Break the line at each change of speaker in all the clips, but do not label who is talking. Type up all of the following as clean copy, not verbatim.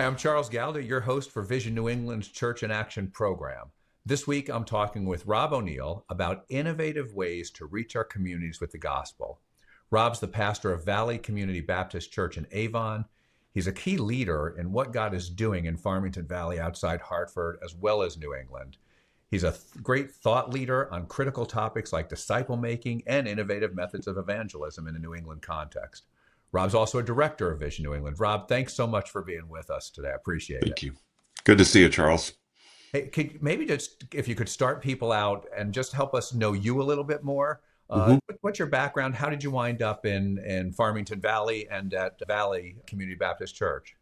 Hi, I'm Charles Galda, your host for Vision New England's Church in Action program. This week, I'm talking with Rob O'Neill about innovative ways to reach our communities with the gospel. Rob's the pastor of Valley Community Baptist Church in Avon. He's a key leader in what God is doing in Farmington Valley outside Hartford, as well as New England. He's a great thought leader on critical topics like disciple making and innovative methods of evangelism in a New England context. Rob's also a director of Vision New England. Rob, thanks so much for being with us today. I appreciate it.
Thank you. Good to see you, Charles.
Hey, maybe just if you could start people out and just help us know you a little bit more.
hmm
What's your background? How did you wind up in Farmington Valley and at Valley Community Baptist Church?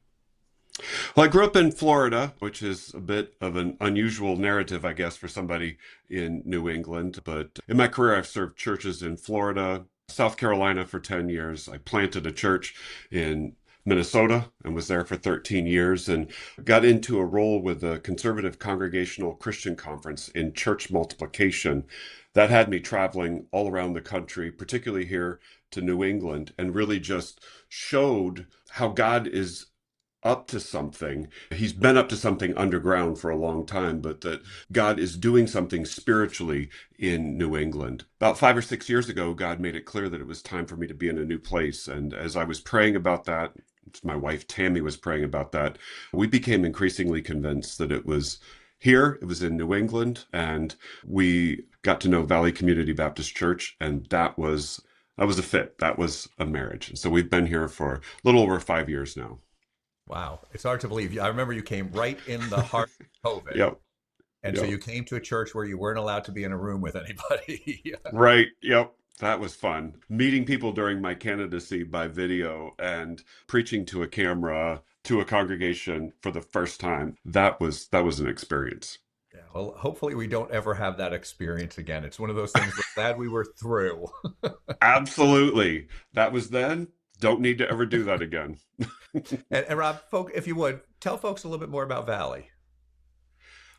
Well, I grew up in Florida, which is a bit of an unusual narrative, I guess, for somebody in New England. But in my career, I've served churches in Florida, South Carolina for 10 years. I planted a church in Minnesota and was there for 13 years and got into a role with the Conservative Congregational Christian Conference in church multiplication. That had me traveling all around the country, particularly here to New England, and really just showed how God is up to something. He's been up to something underground for a long time, but that God is doing something spiritually in New England. About 5 or 6 years ago, God made it clear that it was time for me to be in a new place. And as I was praying about that, my wife Tammy was praying about that, we became increasingly convinced that it was here, it was in New England, and we got to know Valley Community Baptist Church, and that was a fit. That was a marriage. So we've been here for a little over 5 years now.
Wow, it's hard to believe. I remember you came right in the heart of COVID.
Yep.
And so
Yep.
you came to a church where you weren't allowed to be in a room with anybody.
Right. Yep. That was fun. Meeting people during my candidacy by video and preaching to a camera to a congregation for the first time. That was an experience.
Yeah, well, hopefully we don't ever have that experience again. It's one of those things we're glad we were through.
Absolutely. That was then. Don't need to ever do that again.
And Rob, if you would, tell folks a little bit more about Valley.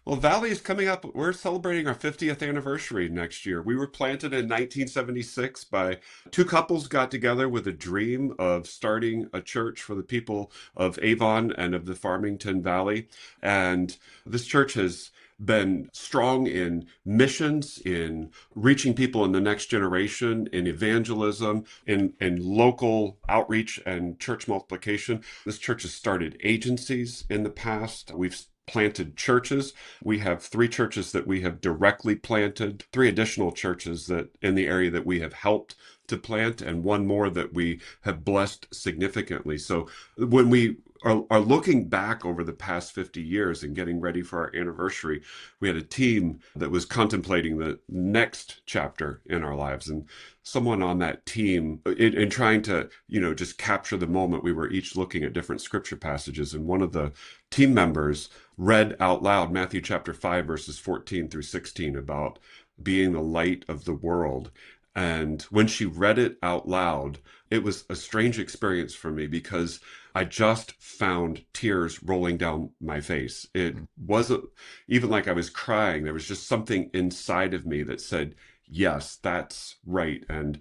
Well, Valley is coming up. We're celebrating our 50th anniversary next year. We were planted in 1976 by two couples got together with a dream of starting a church for the people of Avon and of the Farmington Valley. And this church has been strong in missions, in reaching people in the next generation, in evangelism, in local outreach and church multiplication. This church has started agencies in the past. We've planted churches. We have 3 churches that we have directly planted, 3 additional churches that in the area that we have helped to plant, and 1 more that we have blessed significantly. So when we are looking back over the past 50 years and getting ready for our anniversary, we had a team that was contemplating the next chapter in our lives. And someone on that team, in trying to, just capture the moment, we were each looking at different scripture passages. And one of the team members read out loud Matthew chapter 5, verses 14 through 16 about being the light of the world. And when she read it out loud, it was a strange experience for me because I just found tears rolling down my face. It wasn't even like I was crying. There was just something inside of me that said, yes, that's right. And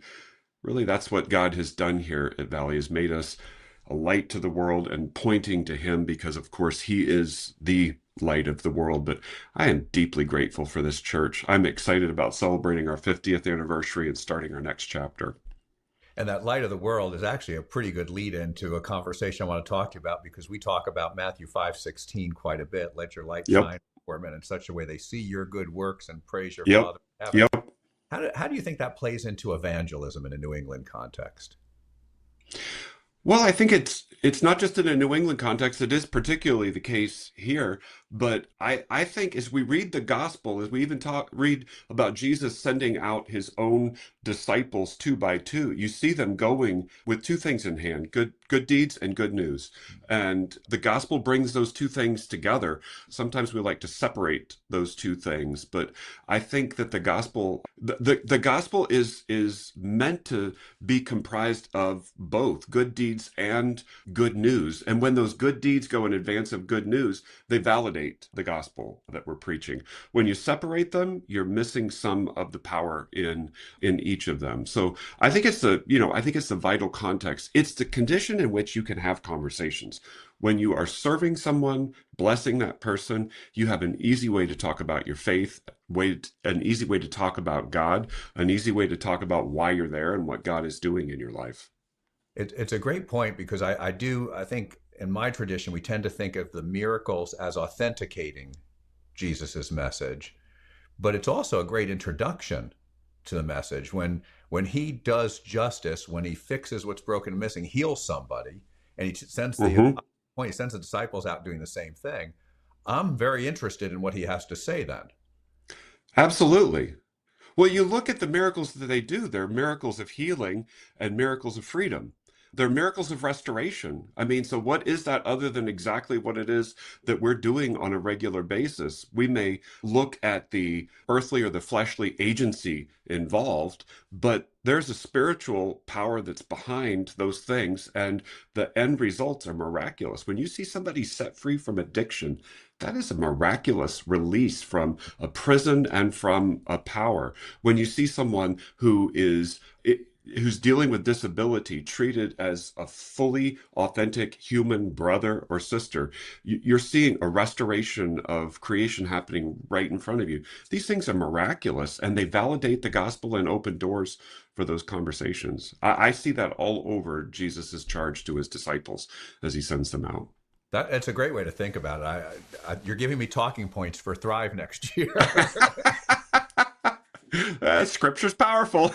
really, that's what God has done here at Valley, has made us a light to the world and pointing to Him because, of course, He is the light of the world. But I am deeply grateful for this church. I'm excited about celebrating our 50th anniversary and starting our next chapter.
And that light of the world is actually a pretty good lead into a conversation I want to talk to you about, because we talk about Matthew 5:16 quite a bit. Let your light
Yep.
shine before men in such a way they see your good works and praise your
Yep.
Father in heaven.
Yep.
How do you think that plays into evangelism in a New England context?
Well, I think it's not just in a New England context. It is particularly the case here. But I think as we read the gospel, as we even read about Jesus sending out his own disciples 2 by 2, you see them going with 2 things in hand, good deeds and good news. And the gospel brings those 2 things together. Sometimes we like to separate those 2 things, but I think that the gospel is meant to be comprised of both good deeds and good news. And when those good deeds go in advance of good news, they validate validate the gospel that we're preaching. When you separate them, you're missing some of the power in each of them. So I think it's the vital context. It's the condition in which you can have conversations. When you are serving someone, blessing that person, you have an easy way to talk about your faith, an easy way to talk about God, an easy way to talk about why you're there and what God is doing in your life.
It's a great point because I think in my tradition, we tend to think of the miracles as authenticating Jesus's message, but it's also a great introduction to the message. When he does justice, when he fixes what's broken and missing, heals somebody, and
Hmm.
he sends the disciples out doing the same thing. I'm very interested in what he has to say then.
Absolutely. Well, you look at the miracles that they do, they're miracles of healing and miracles of freedom. They're miracles of restoration. I mean, so what is that other than exactly what it is that we're doing on a regular basis? We may look at the earthly or the fleshly agency involved, but there's a spiritual power that's behind those things, and the end results are miraculous. When you see somebody set free from addiction, that is a miraculous release from a prison and from a power. When you see someone who's dealing with disability treated as a fully authentic human brother or sister, you're seeing a restoration of creation happening right in front of you. These things are miraculous, and they validate the gospel and open doors for those conversations. I see that all over Jesus's charge to his disciples as he sends them out.
That's a great way to think about it. You're giving me talking points for Thrive next year.
Scripture's powerful.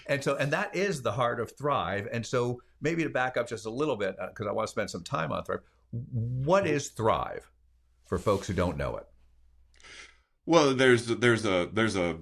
And that is the heart of Thrive. And so maybe to back up just a little bit, because I want to spend some time on Thrive. What is Thrive for folks who don't know it?
Well, there's a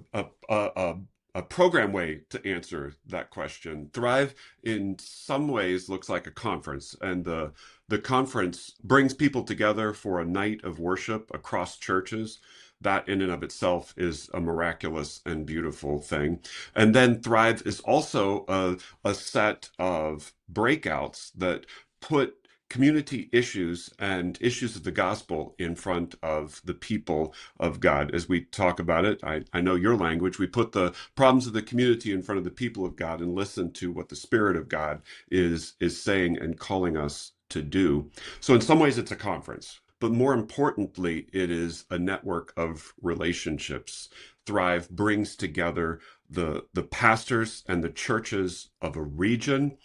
program way to answer that question. Thrive in some ways looks like a conference, and the conference brings people together for a night of worship across churches. That in and of itself is a miraculous and beautiful thing. And then Thrive is also a set of breakouts that put community issues and issues of the gospel in front of the people of God. As we talk about it, I know your language. We put the problems of the community in front of the people of God and listen to what the Spirit of God is saying and calling us to do. So in some ways, it's a conference. But more importantly, it is a network of relationships. Thrive brings together the pastors and the churches of a region,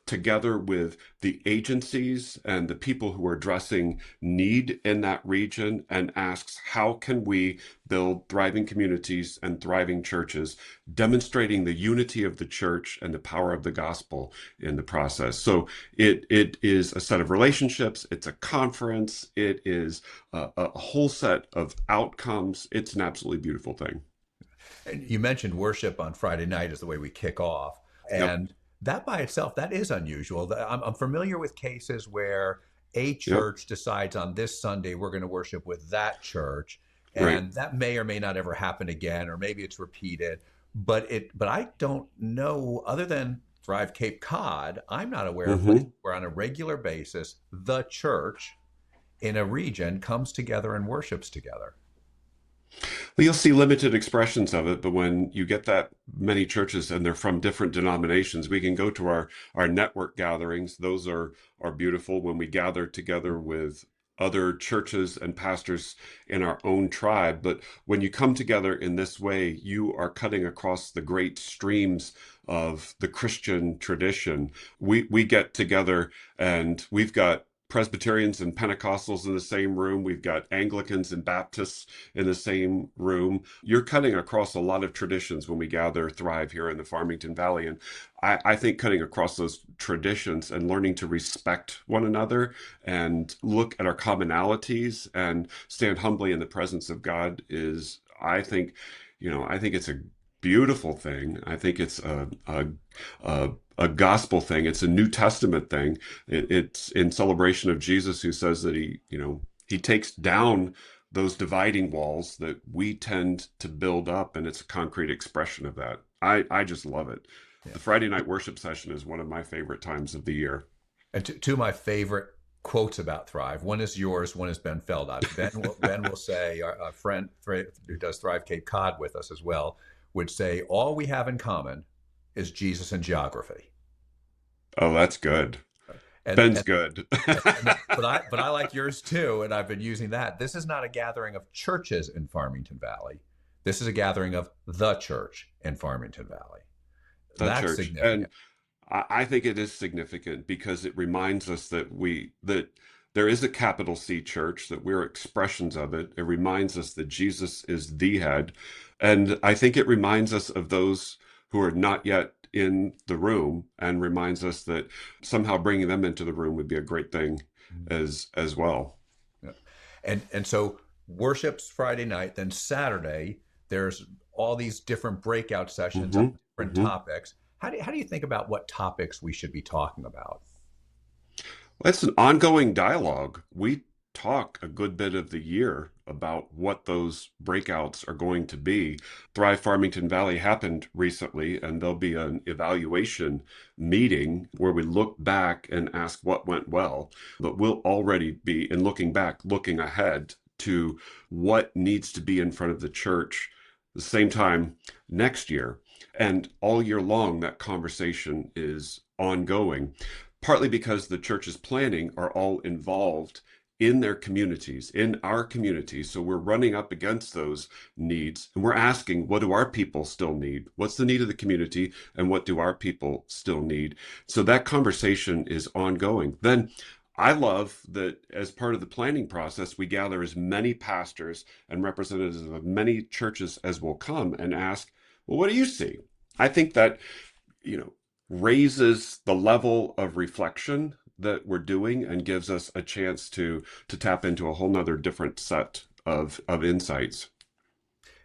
together with the agencies and the people who are addressing need in that region, and asks, how can we build thriving communities and thriving churches, demonstrating the unity of the church and the power of the gospel in the process. So it is a set of relationships, it's a conference, it is a whole set of outcomes. It's an absolutely beautiful thing.
And you mentioned worship on Friday night as the way we kick off.
Yep.
And that by itself, that is unusual. I'm familiar with cases where a
Yep.
church decides on this Sunday we're going to worship with that church,
Right.
and that may or may not ever happen again, or maybe it's repeated. But I don't know, other than Thrive Cape Cod, I'm not aware of places
Hmm.
where on a regular basis the church in a region comes together and worships together.
Well, you'll see limited expressions of it, but when you get that many churches and they're from different denominations, we can go to our network gatherings. Those are beautiful when we gather together with other churches and pastors in our own tribe. But when you come together in this way, you are cutting across the great streams of the Christian tradition. We get together, and we've got Presbyterians and Pentecostals in the same room. We've got Anglicans and Baptists in the same room. You're cutting across a lot of traditions when we gather Thrive here in the Farmington Valley. And I think cutting across those traditions and learning to respect one another and look at our commonalities and stand humbly in the presence of God is, I think it's a beautiful thing. I think it's a gospel thing. It's a New Testament thing. It's in celebration of Jesus, who says that he takes down those dividing walls that we tend to build up, and it's a concrete expression of that. I just love it.
Yeah.
The Friday night worship session is one of my favorite times of the year.
And two of my favorite quotes about Thrive. One is yours, one is Ben Feldot's. Ben will say, a friend who does Thrive Cape Cod with us as well, would say, all we have in common is Jesus and geography.
Oh, that's good.
And,
Ben's
and
good.
but I like yours too, and I've been using that. This is not a gathering of churches in Farmington Valley. This is a gathering of the church in Farmington Valley.
The
That's
church. And
significant.
I think it is significant because it reminds us that there is a capital C church, that we're expressions of it. It reminds us that Jesus is the head. And I think it reminds us of those who are not yet in the room, and reminds us that somehow bringing them into the room would be a great thing as well.
Yeah. And so worship's Friday night, then Saturday there's all these different breakout sessions on
Hmm.
different
Hmm.
topics. How do you think about what topics we should be talking about?
Well, it's an ongoing dialogue. We talk a good bit of the year about what those breakouts are going to be. Thrive Farmington Valley happened recently, and there'll be an evaluation meeting where we look back and ask what went well. But we'll already be, in looking back, looking ahead to what needs to be in front of the church the same time next year. And all year long, that conversation is ongoing, partly because the church's planning are all involved in their communities, in our communities. So we're running up against those needs, and we're asking, what do our people still need? What's the need of the community, and what do our people still need? So that conversation is ongoing. Then I love that as part of the planning process, we gather as many pastors and representatives of many churches as will come and ask, well, what do you see? I think that, you know, raises the level of reflection that we're doing and gives us a chance to tap into a whole nother different set of insights.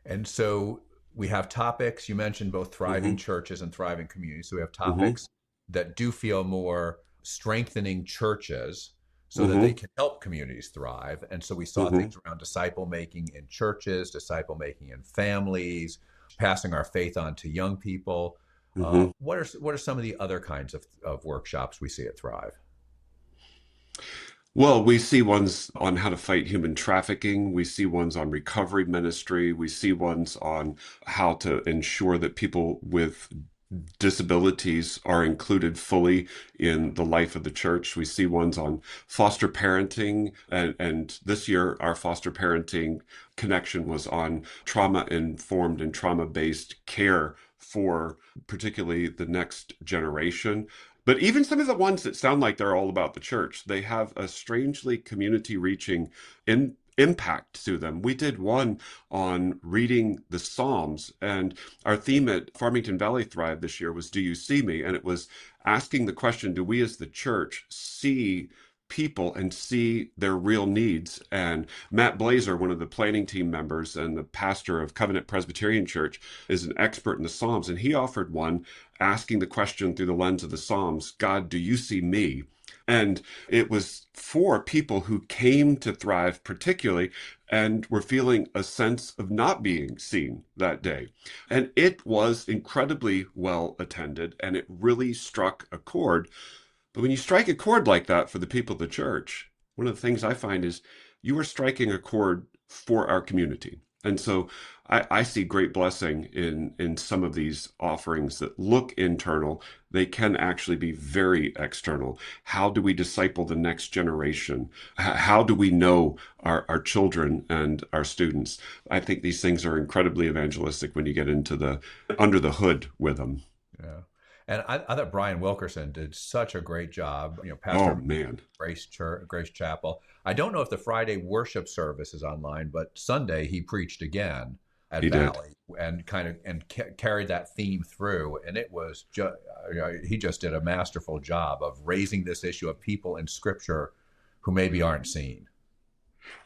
And so we have topics. You mentioned both thriving
Hmm.
churches and thriving communities. So we have
Hmm.
topics that do feel more strengthening churches so that they
Hmm.
can help communities thrive. And so we saw
Hmm.
things around disciple making in churches, disciple making in families, passing our faith on to young people.
Hmm.
What are some of the other kinds of workshops we see at Thrive?
Well, we see ones on how to fight human trafficking. We see ones on recovery ministry. We see ones on how to ensure that people with disabilities are included fully in the life of the church. We see ones on foster parenting. And this year, our foster parenting connection was on trauma informed and trauma based care for particularly the next generation. But even some of the ones that sound like they're all about the church, they have a strangely community reaching impact to them. We did one on reading the Psalms, and our theme at Farmington Valley Thrive this year was Do You See Me? And it was asking the question, do we as the church see people and see their real needs? And Matt Blazer, one of the planning team members and the pastor of Covenant Presbyterian Church, is an expert in the Psalms, and he offered one asking the question through the lens of the Psalms, God, do you see me? And it was for people who came to Thrive particularly and were feeling a sense of not being seen that day. And it was incredibly well attended, and it really struck a chord. But when you strike a chord like that for the people of the church, one of the things I find is you are striking a chord for our community. And so I see great blessing in some of these offerings that look internal. They can actually be very external. How do we disciple the next generation? How do we know our children and our students? I think these things are incredibly evangelistic when you get into the under the hood with them.
Yeah. And I thought Brian Wilkerson did such a great job, pastor
Oh
of
man,
Grace Church, Grace Chapel. I don't know if the Friday worship service is online, but Sunday he preached again at
he did.
Valley and carried that theme through. And it was just, he just did a masterful job of raising this issue of people in Scripture who maybe aren't seen.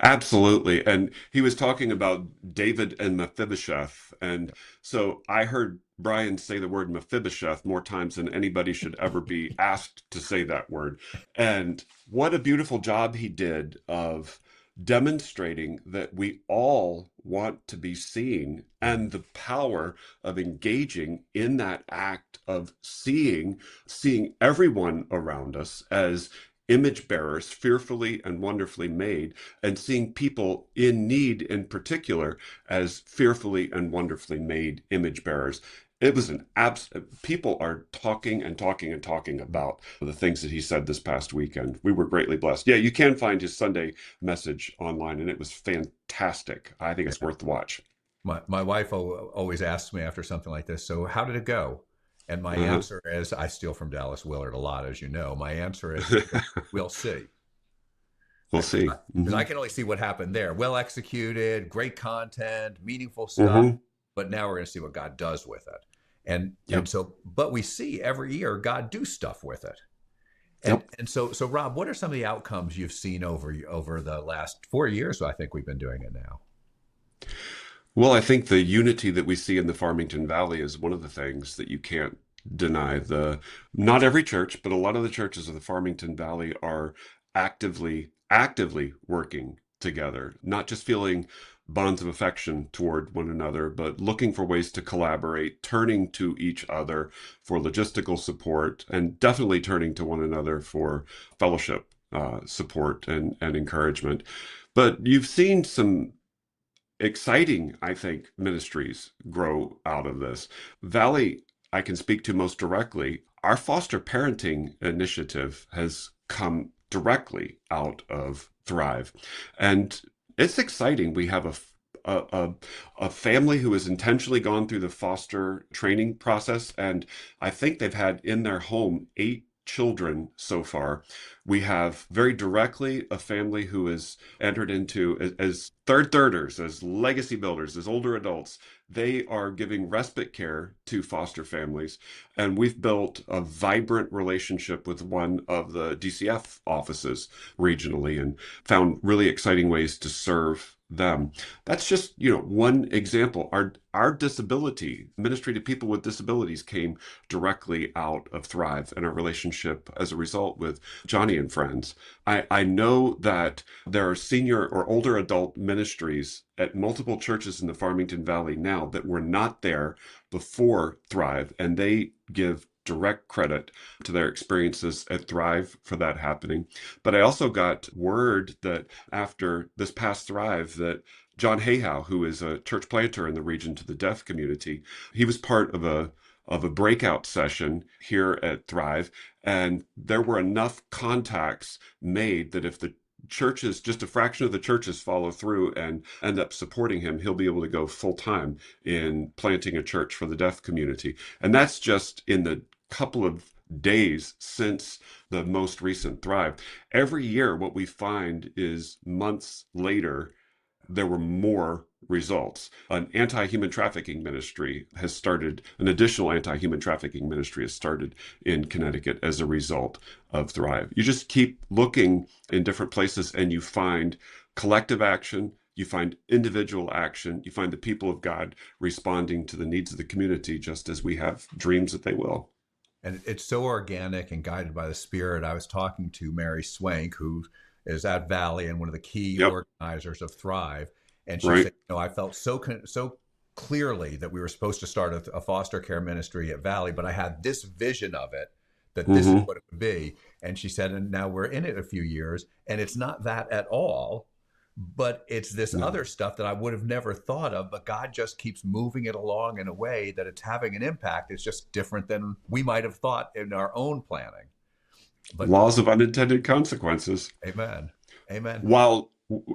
Absolutely. And he was talking about David and Mephibosheth. And so I heard Brian say the word Mephibosheth more times than anybody should ever be asked to say that word. And what a beautiful job he did of demonstrating that we all want to be seen, and the power of engaging in that act of seeing everyone around us as image bearers, fearfully and wonderfully made, and seeing people in need in particular as fearfully and wonderfully made image bearers. It was an people are talking and talking and talking about the things that he said this past weekend. We were greatly blessed. Yeah, you can find his Sunday message online, and it was fantastic. I think it's worth the watch.
My wife always asks me after something like this, so how did it go? And my
Uh-huh.
answer is, I steal from Dallas Willard a lot, as you know. My answer is, we'll see.
We'll
Because
see.
I
Hmm.
can only see what happened there. Well executed, great content, meaningful stuff.
Hmm.
But now we're going to see what God does with it. And
Yep.
so, but we see every year God do stuff with it.
Yep.
And so Rob, what are some of the outcomes you've seen over the last 4 years? I think we've been doing it now.
Well, I think the unity that we see in the Farmington Valley is one of the things that you can't deny. Not every church, but a lot of the churches of the Farmington Valley are actively working together, not just feeling bonds of affection toward one another, but looking for ways to collaborate, turning to each other for logistical support, and definitely turning to one another for fellowship support and encouragement. But you've seen some exciting, I think, ministries grow out of this. Valley, I can speak to most directly. Our foster parenting initiative has come directly out of Thrive. And it's exciting. We have a family who has intentionally gone through the foster training process, and I think they've had in their home 8 children so far. We have very directly a family who has entered into as thirders, as legacy builders, as older adults. They are giving respite care to foster families. And we've built a vibrant relationship with one of the DCF offices regionally and found really exciting ways to serve them. That's just, one example. Our disability ministry to people with disabilities came directly out of Thrive and our relationship as a result with Johnny and friends. I know that there are senior or older adult ministries at multiple churches in the Farmington Valley now that were not there before Thrive, and they give direct credit to their experiences at Thrive for that happening. But I also got word that after this past Thrive, that John Hayhow, who is a church planter in the region to the deaf community, he was part of a breakout session here at Thrive, and there were enough contacts made that if the churches, just a fraction of the churches follow through and end up supporting him, he'll be able to go full time in planting a church for the deaf community. And that's just in the couple of days since the most recent Thrive. Every year, what we find is months later, there were more results. An anti-human trafficking ministry has started, an additional anti-human trafficking ministry has started in Connecticut as a result of Thrive. You just keep looking in different places and you find collective action, you find individual action, you find the people of God responding to the needs of the community just as we have dreams that they will.
And it's so organic and guided by the Spirit. I was talking to Mary Swank, who is at Valley and one of the key
Yep.
organizers of Thrive, and she
Right.
said, I felt so clearly that we were supposed to start a foster care ministry at Valley, but I had this vision of it, that this is
Mm-hmm.
what it would be. And she said, and now we're in it a few years, and it's not that at all. But it's this
No.
other stuff that I would have never thought of, but God just keeps moving it along in a way that it's having an impact. It's just different than we might have thought in our own planning. But
Laws of unintended consequences.
amen. Amen.
While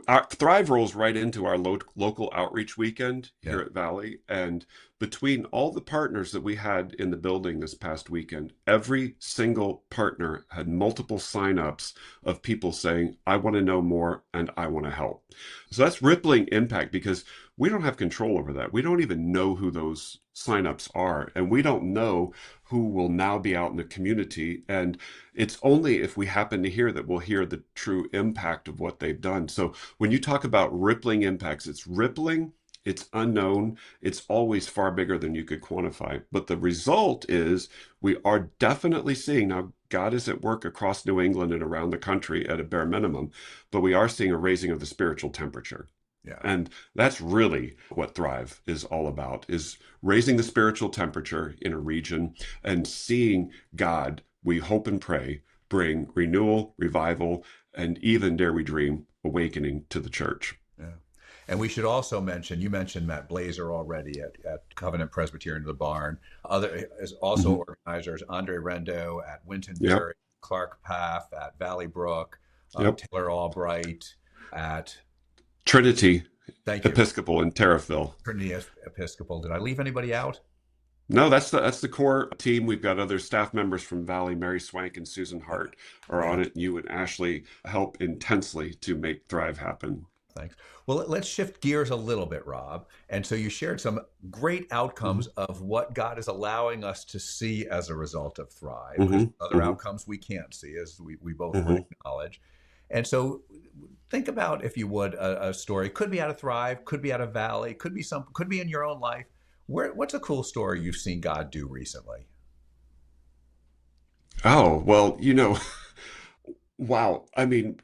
our Thrive rolls right into our local outreach weekend here
Yeah.
at Valley, and between all the partners that we had in the building this past weekend, every single partner had multiple signups of people saying, I want to know more and I want to help. So that's rippling impact because we don't have control over that. We don't even know who those signups are, and we don't know who will now be out in the community. And it's only if we happen to hear that we'll hear the true impact of what they've done. So when you talk about rippling impacts, it's rippling, it's unknown, it's always far bigger than you could quantify. But the result is we are definitely seeing now God is at work across New England and around the country at a bare minimum, but we are seeing a raising of the spiritual temperature.
Yeah.
And that's really what Thrive is all about, is raising the spiritual temperature in a region and seeing God, we hope and pray, bring renewal, revival, and even, dare we dream, awakening to the church.
Yeah. And we should also mention, you mentioned Matt Blazer already at Covenant Presbyterian of the Barn. Other is also organizers, Andre Rendo at Winton
Yep.
Church, Clark Paff at Valley Brook,
Yep.
Taylor Albright at
Trinity
Thank you.
Episcopal in Terriffill.
Trinity Episcopal. Did I leave anybody out?
No, that's the core team. We've got other staff members from Valley. Mary Swank and Susan Hart are on it. You and Ashley help intensely to make Thrive happen.
Thanks. Well, let's shift gears a little bit, Rob. And so you shared some great outcomes of what God is allowing us to see as a result of Thrive. There's other outcomes we can't see, as we both acknowledge. And so think about, if you would, a story. Could be out of Thrive, could be out of Valley, could be in your own life. What's a cool story you've seen God do recently?
Oh, well, wow. I mean,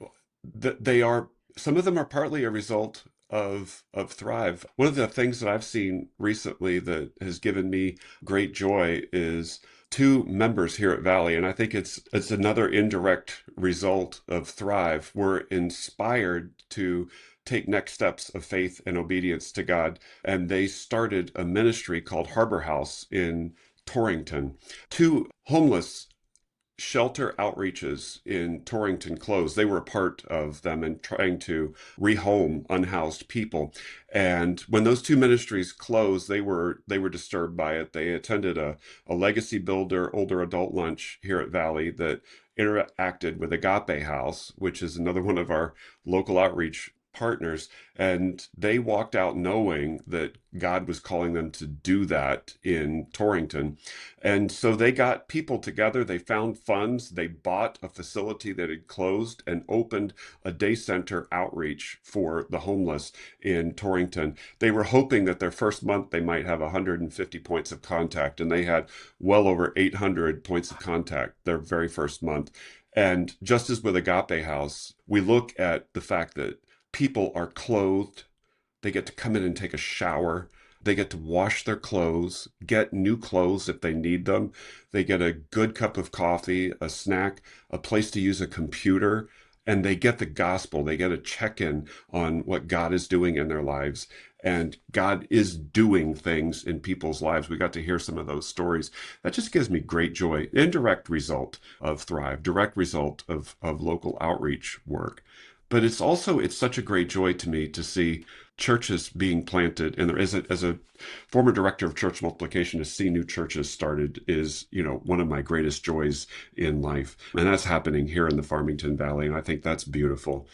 some of them are partly a result of Thrive. One of the things that I've seen recently that has given me great joy is two members here at Valley, and I think it's another indirect result of Thrive, were inspired to take next steps of faith and obedience to God. And they started a ministry called Harbor House in Torrington. Two homeless shelter outreaches in Torrington closed. They were a part of them and trying to rehome unhoused people. And when those two ministries closed, they were disturbed by it. They attended a legacy builder older adult lunch here at Valley that interacted with Agape House, which is another one of our local outreach partners, and they walked out knowing that God was calling them to do that in Torrington. And so they got people together, they found funds, they bought a facility that had closed and opened a day center outreach for the homeless in Torrington. They were hoping that their first month they might have 150 points of contact, and they had well over 800 points of contact their very first month. And just as with Agape House, we look at the fact that people are clothed, they get to come in and take a shower, they get to wash their clothes, get new clothes if they need them, they get a good cup of coffee, a snack, a place to use a computer, and they get the gospel. They get a check-in on what God is doing in their lives. And God is doing things in people's lives. We got to hear some of those stories. That just gives me great joy. Indirect result of Thrive, direct result of local outreach work. But it's such a great joy to me to see churches being planted. And there is as a former director of church multiplication, to see new churches started is, one of my greatest joys in life. And that's happening here in the Farmington Valley. And I think that's beautiful.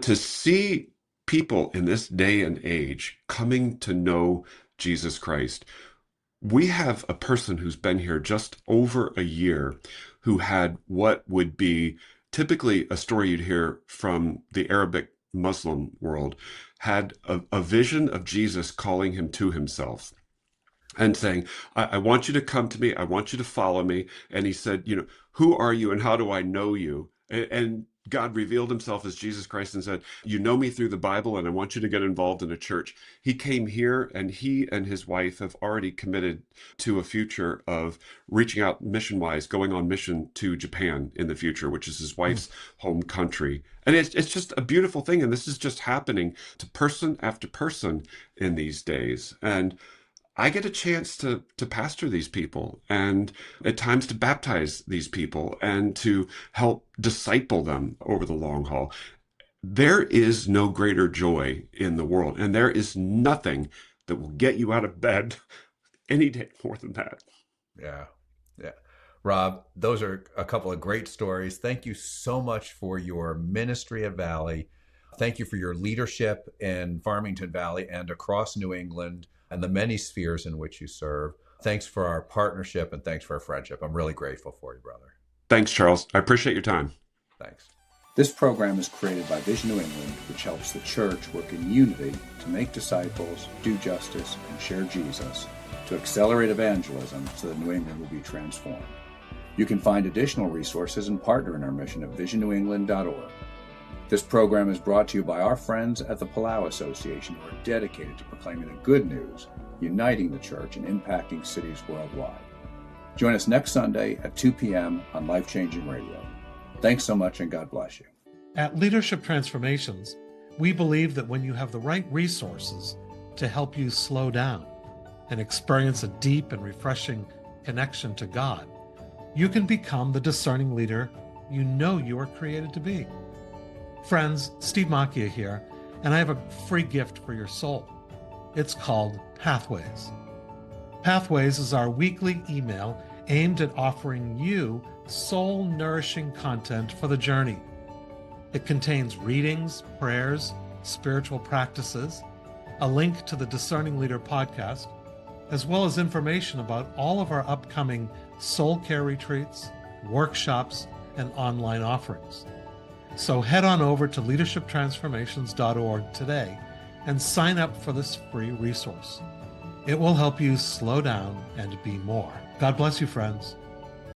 To see people in this day and age coming to know Jesus Christ. We have a person who's been here just over a year who had what would be typically a story you'd hear from the Arabic Muslim world, had a vision of Jesus calling him to himself and saying, I want you to come to me. I want you to follow me. And he said, who are you and how do I know you? And God revealed himself as Jesus Christ and said, you know me through the Bible, and I want you to get involved in a church. He came here, and he and his wife have already committed to a future of reaching out mission-wise, going on mission to Japan in the future, which is his wife's home country. And it's just a beautiful thing. And this is just happening to person after person in these days. And I get a chance to pastor these people, and at times to baptize these people and to help disciple them over the long haul. There is no greater joy in the world, and there is nothing that will get you out of bed any day more than that.
Yeah. Rob, those are a couple of great stories. Thank you so much for your ministry at Valley. Thank you for your leadership in Farmington Valley and across New England, and the many spheres in which you serve. Thanks for our partnership, and thanks for our friendship. I'm really grateful for you, brother.
Thanks, Charles. I appreciate your time.
Thanks.
This program is created by Vision New England, which helps the church work in unity to make disciples, do justice, and share Jesus, to accelerate evangelism so that New England will be transformed. You can find additional resources and partner in our mission at visionNewEngland.org. This program is brought to you by our friends at the Palau Association, who are dedicated to proclaiming the good news, uniting the church, and impacting cities worldwide. Join us next Sunday at 2 p.m. on Life Changing Radio. Thanks so much, and God bless you.
At Leadership Transformations, we believe that when you have the right resources to help you slow down and experience a deep and refreshing connection to God, you can become the discerning leader you know you are created to be. Friends, Steve Macchia here, and I have a free gift for your soul. It's called Pathways. Pathways is our weekly email aimed at offering you soul-nourishing content for the journey. It contains readings, prayers, spiritual practices, a link to the Discerning Leader podcast, as well as information about all of our upcoming soul care retreats, workshops, and online offerings. So head on over to leadershiptransformations.org today and sign up for this free resource. It will help you slow down and be more. God bless you, friends.